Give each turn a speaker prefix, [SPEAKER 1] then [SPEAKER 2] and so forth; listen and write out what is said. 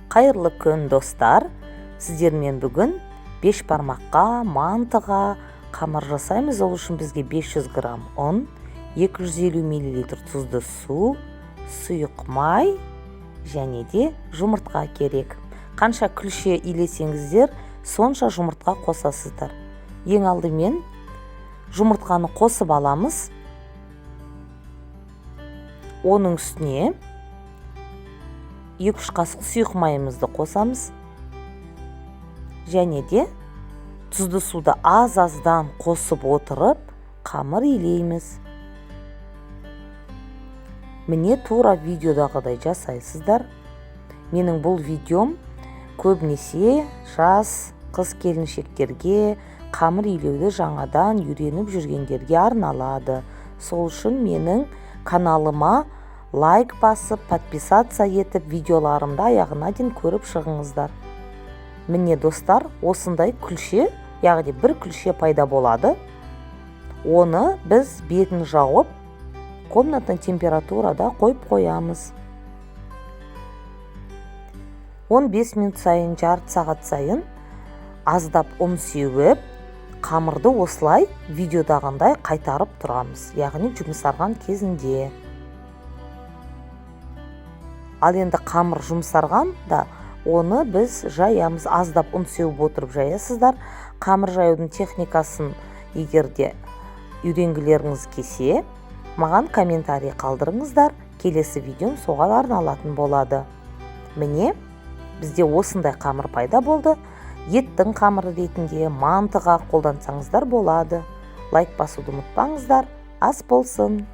[SPEAKER 1] Қайырлы күн достар, сіздермен бүгін 5 бармаққа, мантыға қамыр жасаймыз. Ол үшін бізге 500 грамм ұн, 250 мл тұзды су, сұйық май және де жұмыртқа керек. Қанша күлше илесеңіздер, сонша жұмыртқа қосасыздар. Ең алдымен жұмыртқаны қосып аламыз. Оның үстіне 2-3 қасық сұйық майымызды қосамыз. Және де тұзды суды аз-аздан қосып отырып, қамыр илейміз. Міне тура видеодағыдай жасайсыздар. Менің бұл видеом көбінесе жас қыз келіншектерге, қамыр илеуді жаңадан үйреніп жүргендерге арналады. Сол үшін менің каналыма лайк басып, подписаться етіп, видеоларымды аяғына дейін көріп шығыңыздар. Міне достар, осындай күлше, яғни бір күлше пайда болады. Оны біз бетін жауып, комнатный температурада қойып қоямыз. 15 минут сайын, жарты сағат сайын аздап ұн сеуіп, қамырды осылай видеодағындай қайтарып тұрамыз, яғни жұмсарған кезінде. Ал енді қамыр жұмсарған да, оны біз жаямыз. Аздап ұн сеуіп отырып жаясыздар. Қамыр жаюдың техникасын егерде үйренгілеріңіз келсе, маған комментарий қалдырыңыздар. Келесі видеом соған арналатын болады. Міне, бізде осындай қамыр пайда болды. Еттің қамыры ретінде мантыға қолдансаңыздар болады. Лайк басуды ұмытпаңыздар. Ас болсын!